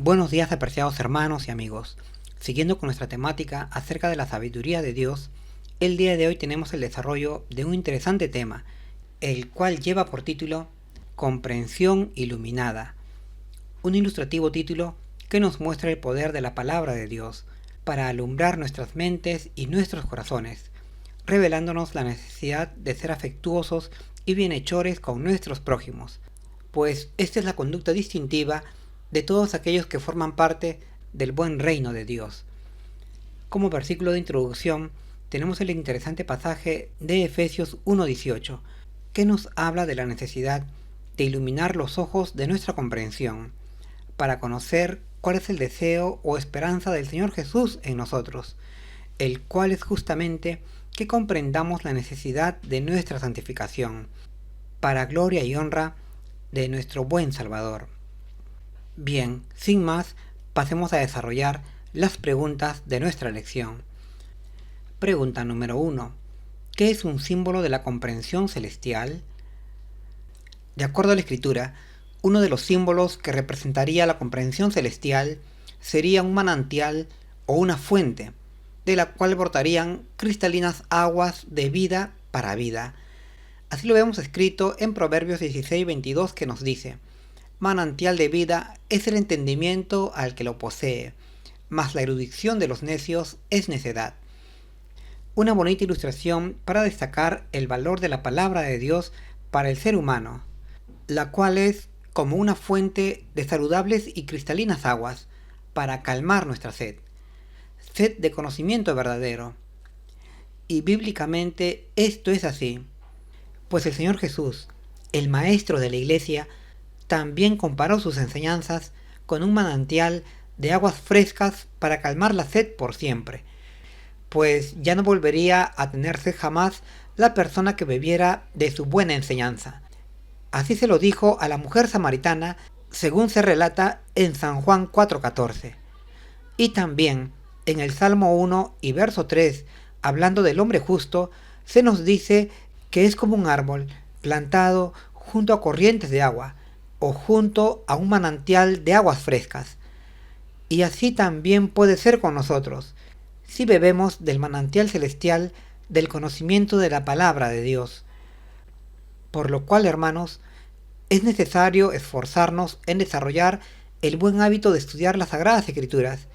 Buenos días, apreciados hermanos y amigos. Siguiendo con nuestra temática acerca de la sabiduría de Dios, el día de hoy tenemos el desarrollo de un interesante tema, el cual lleva por título Comprensión iluminada, un ilustrativo título que nos muestra el poder de la palabra de Dios para alumbrar nuestras mentes y nuestros corazones, revelándonos la necesidad de ser afectuosos y bienhechores con nuestros prójimos, pues esta es la conducta distintiva de todos aquellos que forman parte del buen reino de Dios. Como versículo de introducción tenemos el interesante pasaje de Efesios 1:18, que nos habla de la necesidad de iluminar los ojos de nuestra comprensión, para conocer cuál es el deseo o esperanza del Señor Jesús en nosotros, el cual es justamente que comprendamos la necesidad de nuestra santificación, para gloria y honra de nuestro buen Salvador. Bien, sin más, pasemos a desarrollar las preguntas de nuestra lección. Pregunta número 1. ¿Qué es un símbolo de la comprensión celestial? De acuerdo a la Escritura, uno de los símbolos que representaría la comprensión celestial sería un manantial o una fuente, de la cual brotarían cristalinas aguas de vida para vida. Así lo vemos escrito en Proverbios 16:22, que nos dice: manantial de vida es el entendimiento al que lo posee, mas la erudición de los necios es necedad. Una bonita ilustración para destacar el valor de la palabra de Dios para el ser humano, la cual es como una fuente de saludables y cristalinas aguas para calmar nuestra sed de conocimiento verdadero. Y bíblicamente esto es así, pues el Señor Jesús, el Maestro de la Iglesia, también comparó sus enseñanzas con un manantial de aguas frescas para calmar la sed por siempre, pues ya no volvería a tener sed jamás la persona que bebiera de su buena enseñanza. Así se lo dijo a la mujer samaritana, según se relata en San Juan 4:14. Y también en el Salmo 1 y verso 3, hablando del hombre justo, se nos dice que es como un árbol plantado junto a corrientes de agua, o junto a un manantial de aguas frescas. Y así también puede ser con nosotros, si bebemos del manantial celestial del conocimiento de la palabra de Dios. Por lo cual, hermanos, es necesario esforzarnos en desarrollar el buen hábito de estudiar las Sagradas Escrituras,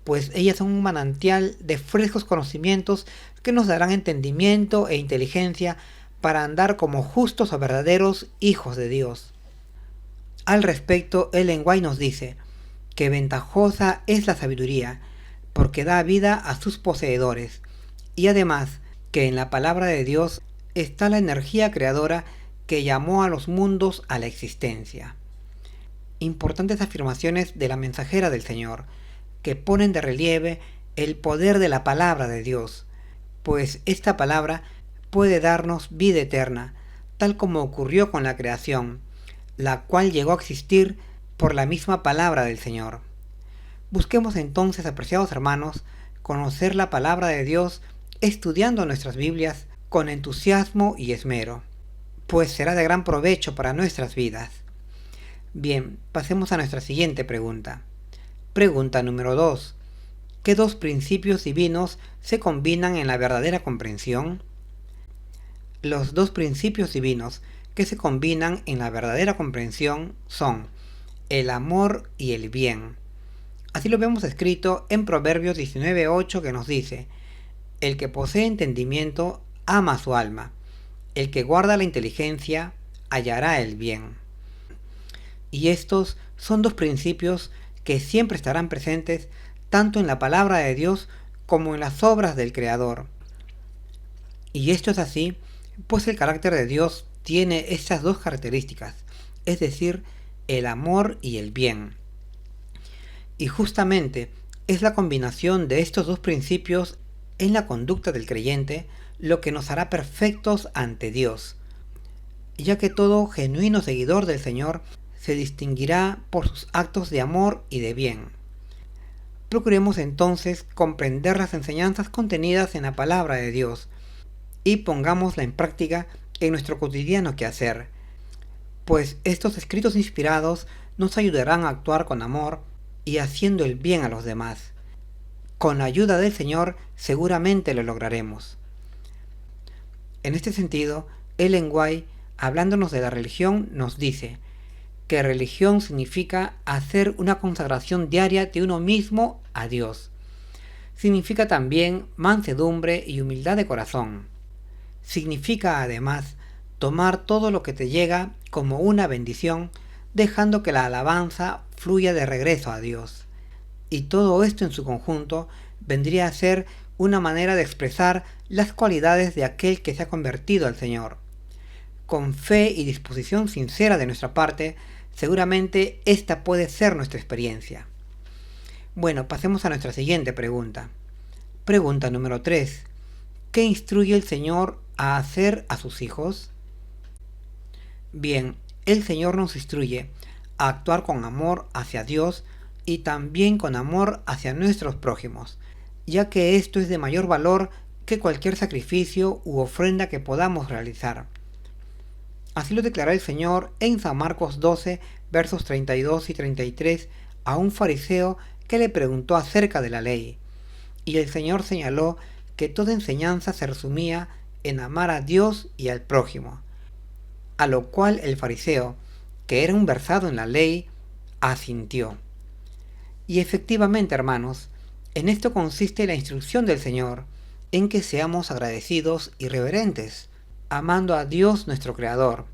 pues ellas son un manantial de frescos conocimientos que nos darán entendimiento e inteligencia para andar como justos o verdaderos hijos de Dios. Al respecto, Ellen White nos dice que ventajosa es la sabiduría, porque da vida a sus poseedores, y además que en la palabra de Dios está la energía creadora que llamó a los mundos a la existencia. Importantes afirmaciones de la mensajera del Señor, que ponen de relieve el poder de la palabra de Dios, pues esta palabra puede darnos vida eterna, tal como ocurrió con la creación, la cual llegó a existir por la misma palabra del Señor. Busquemos entonces, apreciados hermanos, conocer la palabra de Dios estudiando nuestras Biblias con entusiasmo y esmero, pues será de gran provecho para nuestras vidas. Bien, pasemos a nuestra siguiente pregunta. Pregunta número 2. ¿Qué dos principios divinos se combinan en la verdadera comprensión? Los dos principios divinos que se combinan en la verdadera comprensión son el amor y el bien. Así lo vemos escrito en Proverbios 19:8, que nos dice: el que posee entendimiento ama a su alma, el que guarda la inteligencia hallará el bien. Y estos son dos principios que siempre estarán presentes tanto en la palabra de Dios como en las obras del Creador. Y esto es así, pues el carácter de Dios tiene estas dos características, es decir, el amor y el bien. Y justamente es la combinación de estos dos principios en la conducta del creyente lo que nos hará perfectos ante Dios, ya que todo genuino seguidor del Señor se distinguirá por sus actos de amor y de bien. Procuremos entonces comprender las enseñanzas contenidas en la palabra de Dios y pongámosla en práctica en nuestro cotidiano quehacer, pues estos escritos inspirados nos ayudarán a actuar con amor y haciendo el bien a los demás. Con la ayuda del Señor seguramente lo lograremos. En este sentido, Ellen White, hablándonos de la religión, nos dice que religión significa hacer una consagración diaria de uno mismo a Dios. Significa también mansedumbre y humildad de corazón. Significa además tomar todo lo que te llega como una bendición, dejando que la alabanza fluya de regreso a Dios. Y todo esto en su conjunto vendría a ser una manera de expresar las cualidades de aquel que se ha convertido al Señor. Con fe y disposición sincera de nuestra parte, seguramente esta puede ser nuestra experiencia. Bueno, pasemos a nuestra siguiente pregunta. Pregunta número 3. ¿Qué instruye el Señor a hacer a sus hijos? Bien, el Señor nos instruye a actuar con amor hacia Dios y también con amor hacia nuestros prójimos, ya que esto es de mayor valor que cualquier sacrificio u ofrenda que podamos realizar. Así lo declara el Señor en San Marcos 12, versos 32 y 33, a un fariseo que le preguntó acerca de la ley. Y el Señor señaló que toda enseñanza se resumía en amar a Dios y al prójimo. A lo cual el fariseo, que era un versado en la ley, asintió. Y efectivamente, hermanos, en esto consiste la instrucción del Señor, en que seamos agradecidos y reverentes, amando a Dios nuestro Creador,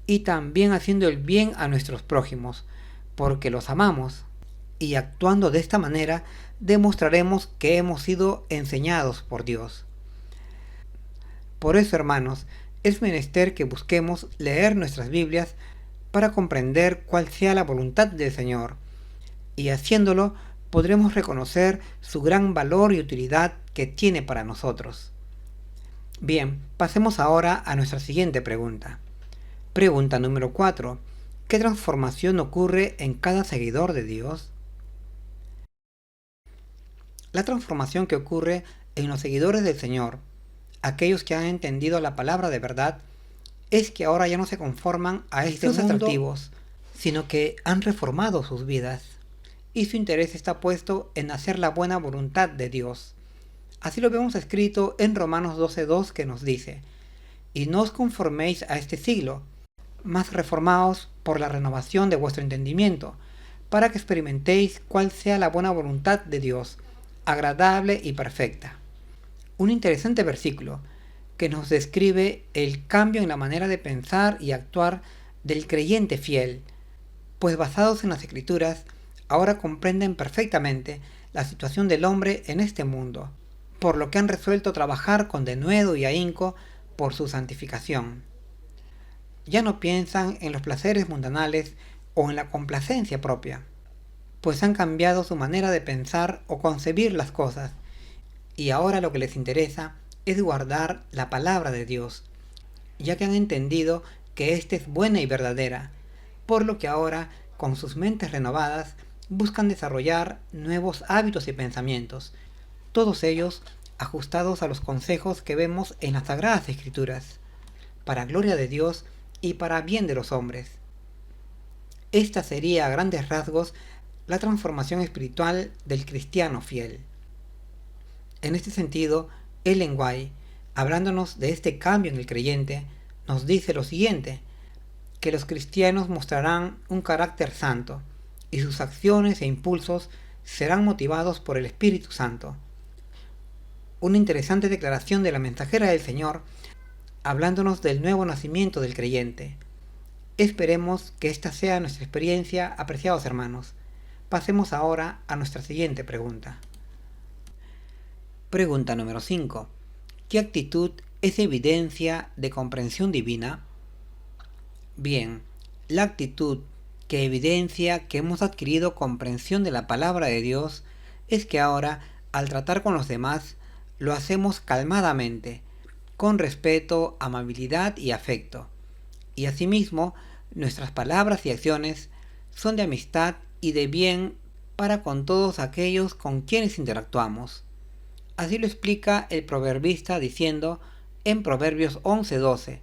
y también haciendo el bien a nuestros prójimos, porque los amamos, y actuando de esta manera demostraremos que hemos sido enseñados por Dios. Por eso, hermanos, es menester que busquemos leer nuestras Biblias para comprender cuál sea la voluntad del Señor, y haciéndolo podremos reconocer su gran valor y utilidad que tiene para nosotros. Bien, pasemos ahora a nuestra siguiente pregunta. Pregunta número 4. ¿Qué transformación ocurre en cada seguidor de Dios? La transformación que ocurre en los seguidores del Señor, aquellos que han entendido la palabra de verdad, es que ahora ya no se conforman a estos atractivos, sino que han reformado sus vidas, y su interés está puesto en hacer la buena voluntad de Dios. Así lo vemos escrito en Romanos 12:2, que nos dice: y no os conforméis a este siglo, mas reformaos por la renovación de vuestro entendimiento, para que experimentéis cuál sea la buena voluntad de Dios, agradable y perfecta. Un interesante versículo que nos describe el cambio en la manera de pensar y actuar del creyente fiel, pues basados en las Escrituras, ahora comprenden perfectamente la situación del hombre en este mundo, por lo que han resuelto trabajar con denuedo y ahínco por su santificación. Ya no piensan en los placeres mundanales o en la complacencia propia, pues han cambiado su manera de pensar o concebir las cosas, y ahora lo que les interesa es guardar la palabra de Dios, ya que han entendido que ésta es buena y verdadera, por lo que ahora, con sus mentes renovadas, buscan desarrollar nuevos hábitos y pensamientos, todos ellos ajustados a los consejos que vemos en las Sagradas Escrituras, para gloria de Dios y para bien de los hombres. Esta sería a grandes rasgos la transformación espiritual del cristiano fiel. En este sentido, Ellen White, hablándonos de este cambio en el creyente, nos dice lo siguiente: que los cristianos mostrarán un carácter santo, y sus acciones e impulsos serán motivados por el Espíritu Santo. Una interesante declaración de la mensajera del Señor, hablándonos del nuevo nacimiento del creyente. Esperemos que esta sea nuestra experiencia, apreciados hermanos. Pasemos ahora a nuestra siguiente pregunta. Pregunta número 5. ¿Qué actitud es evidencia de comprensión divina? Bien, la actitud que evidencia que hemos adquirido comprensión de la palabra de Dios es que ahora, al tratar con los demás, lo hacemos calmadamente, con respeto, amabilidad y afecto. Y asimismo, nuestras palabras y acciones son de amistad y de bien para con todos aquellos con quienes interactuamos. Así lo explica el proverbista diciendo en Proverbios 11:12,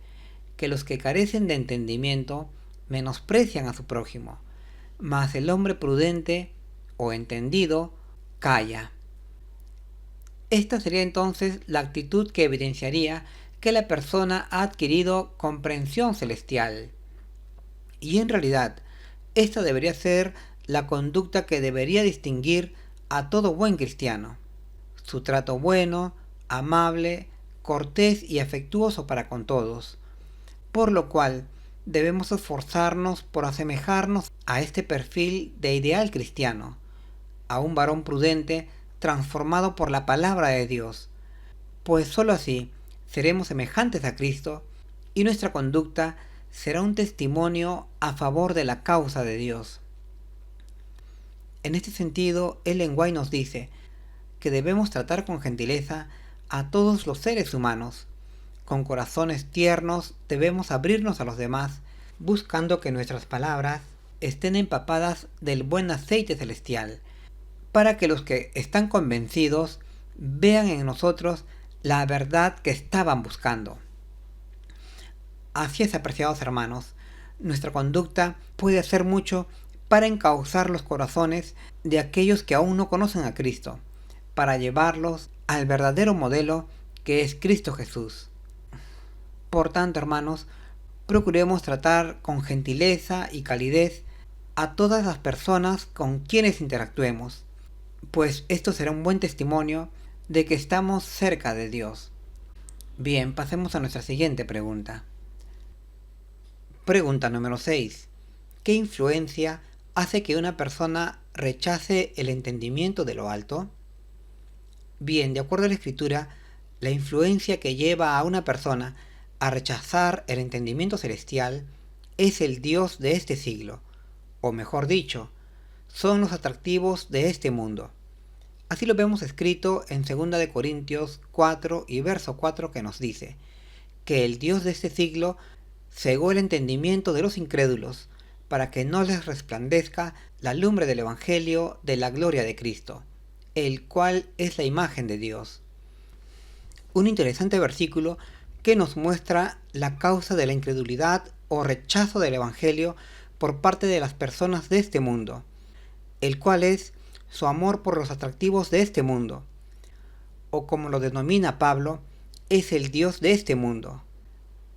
que los que carecen de entendimiento menosprecian a su prójimo, mas el hombre prudente o entendido, calla. Esta sería entonces la actitud que evidenciaría que la persona ha adquirido comprensión celestial. Y en realidad, esta debería ser la conducta que debería distinguir a todo buen cristiano. Su trato bueno, amable, cortés y afectuoso para con todos. Por lo cual, debemos esforzarnos por asemejarnos a este perfil de ideal cristiano, a un varón prudente transformado por la palabra de Dios, pues sólo así seremos semejantes a Cristo y nuestra conducta será un testimonio a favor de la causa de Dios. En este sentido, Ellen White nos dice que debemos tratar con gentileza a todos los seres humanos. Con corazones tiernos debemos abrirnos a los demás, buscando que nuestras palabras estén empapadas del buen aceite celestial, para que los que están convencidos vean en nosotros la verdad que estaban buscando. Así es, apreciados hermanos, nuestra conducta puede hacer mucho para encauzar los corazones de aquellos que aún no conocen a Cristo, para llevarlos al verdadero modelo que es Cristo Jesús. Por tanto, hermanos, procuremos tratar con gentileza y calidez a todas las personas con quienes interactuemos, pues esto será un buen testimonio de que estamos cerca de Dios. Bien, pasemos a nuestra siguiente pregunta. Pregunta número 6. ¿Qué influencia hace que una persona rechace el entendimiento de lo alto? Bien, de acuerdo a la Escritura, la influencia que lleva a una persona a rechazar el entendimiento celestial es el Dios de este siglo, o mejor dicho, son los atractivos de este mundo. Así lo vemos escrito en 2 Corintios 4 y verso 4, que nos dice que el Dios de este siglo cegó el entendimiento de los incrédulos para que no les resplandezca la lumbre del Evangelio de la gloria de Cristo, el cual es la imagen de Dios. Un interesante versículo que nos muestra la causa de la incredulidad o rechazo del Evangelio por parte de las personas de este mundo, el cual es su amor por los atractivos de este mundo, o como lo denomina Pablo, es el Dios de este mundo,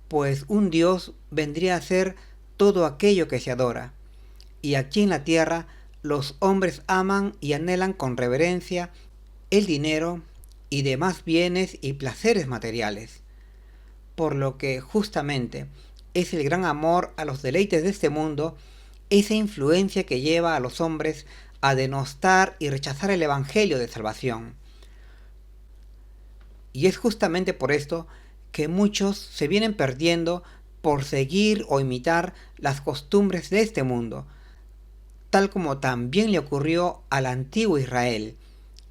pues un Dios vendría a ser todo aquello que se adora, y aquí en la tierra los hombres aman y anhelan con reverencia el dinero y demás bienes y placeres materiales, por lo que justamente es el gran amor a los deleites de este mundo, esa influencia que lleva a los hombres a denostar y rechazar el Evangelio de salvación. Y es justamente por esto que muchos se vienen perdiendo por seguir o imitar las costumbres de este mundo, tal como también le ocurrió al antiguo Israel,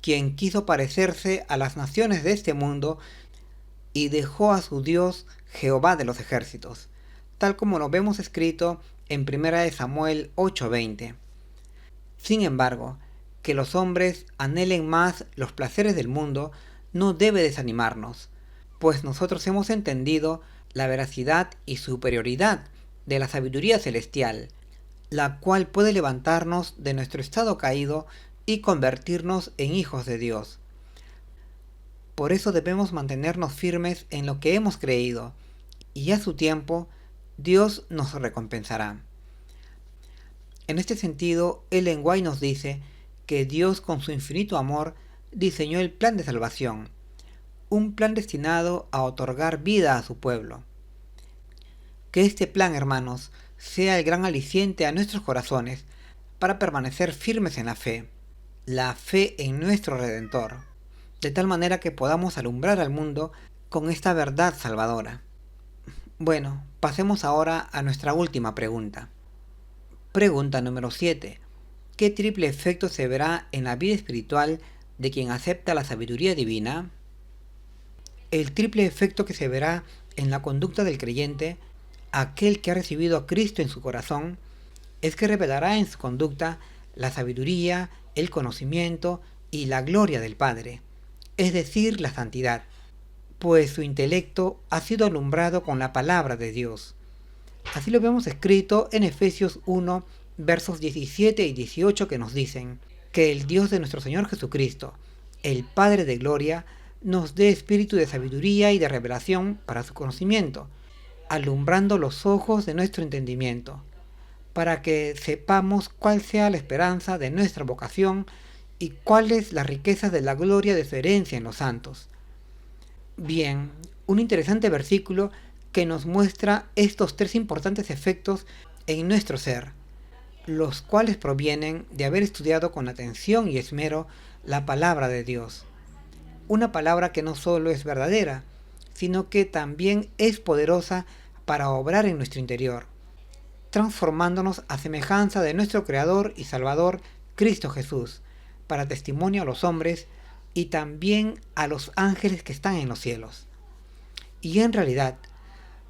quien quiso parecerse a las naciones de este mundo y dejó a su Dios Jehová de los ejércitos, tal como lo vemos escrito en 1 Samuel 8:20. Sin embargo, que los hombres anhelen más los placeres del mundo no debe desanimarnos, pues nosotros hemos entendido la veracidad y superioridad de la sabiduría celestial, la cual puede levantarnos de nuestro estado caído y convertirnos en hijos de Dios. Por eso debemos mantenernos firmes en lo que hemos creído, y a su tiempo Dios nos recompensará. En este sentido, Ellen White nos dice que Dios, con su infinito amor, diseñó el plan de salvación, un plan destinado a otorgar vida a su pueblo. Que este plan, hermanos, sea el gran aliciente a nuestros corazones para permanecer firmes en la fe en nuestro Redentor, de tal manera que podamos alumbrar al mundo con esta verdad salvadora. Bueno, pasemos ahora a nuestra última pregunta. Pregunta número 7. ¿Qué triple efecto se verá en la vida espiritual de quien acepta la sabiduría divina? El triple efecto que se verá en la conducta del creyente, aquel que ha recibido a Cristo en su corazón, es que revelará en su conducta la sabiduría, el conocimiento y la gloria del Padre, es decir, la santidad, pues su intelecto ha sido alumbrado con la palabra de Dios. Así lo vemos escrito en Efesios 1, versos 17 y 18, que nos dicen Que el Dios de nuestro Señor Jesucristo, el Padre de Gloria, nos dé espíritu de sabiduría y de revelación para su conocimiento, alumbrando los ojos de nuestro entendimiento, para que sepamos cuál sea la esperanza de nuestra vocación y cuáles las riquezas de la gloria de su herencia en los santos. Bien, un interesante versículo que nos muestra estos tres importantes efectos en nuestro ser, los cuales provienen de haber estudiado con atención y esmero la palabra de Dios. Una palabra que no solo es verdadera, sino que también es poderosa para obrar en nuestro interior, transformándonos a semejanza de nuestro Creador y Salvador, Cristo Jesús, para testimonio a los hombres y también a los ángeles que están en los cielos. Y en realidad,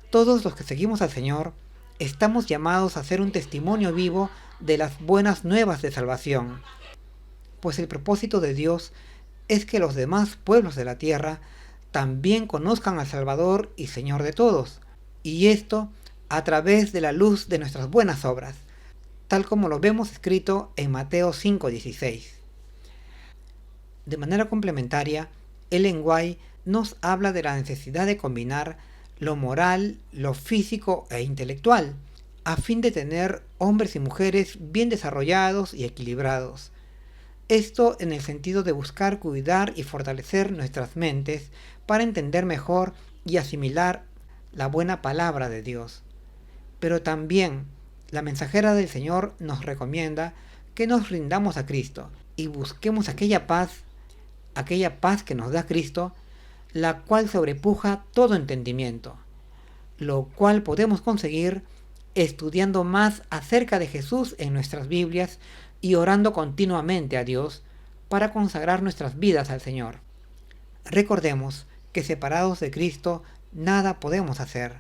todos los que seguimos al Señor, estamos llamados a ser un testimonio vivo de las buenas nuevas de salvación, pues el propósito de Dios es que los demás pueblos de la tierra también conozcan al Salvador y Señor de todos, y esto a través de la luz de nuestras buenas obras, tal como lo vemos escrito en Mateo 5:16. De manera complementaria, Ellen White nos habla de la necesidad de combinar lo moral, lo físico e intelectual, a fin de tener hombres y mujeres bien desarrollados y equilibrados. Esto en el sentido de buscar cuidar y fortalecer nuestras mentes para entender mejor y asimilar la buena palabra de Dios. Pero también la mensajera del Señor nos recomienda que nos rindamos a Cristo y busquemos aquella paz que nos da Cristo, la cual sobrepuja todo entendimiento, lo cual podemos conseguir estudiando más acerca de Jesús en nuestras Biblias y orando continuamente a Dios para consagrar nuestras vidas al Señor. Recordemos que separados de Cristo nada podemos hacer.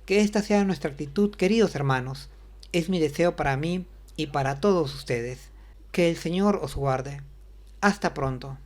Que esta sea nuestra actitud, queridos hermanos. Es mi deseo para mí y para todos ustedes. Que el Señor os guarde. Hasta pronto.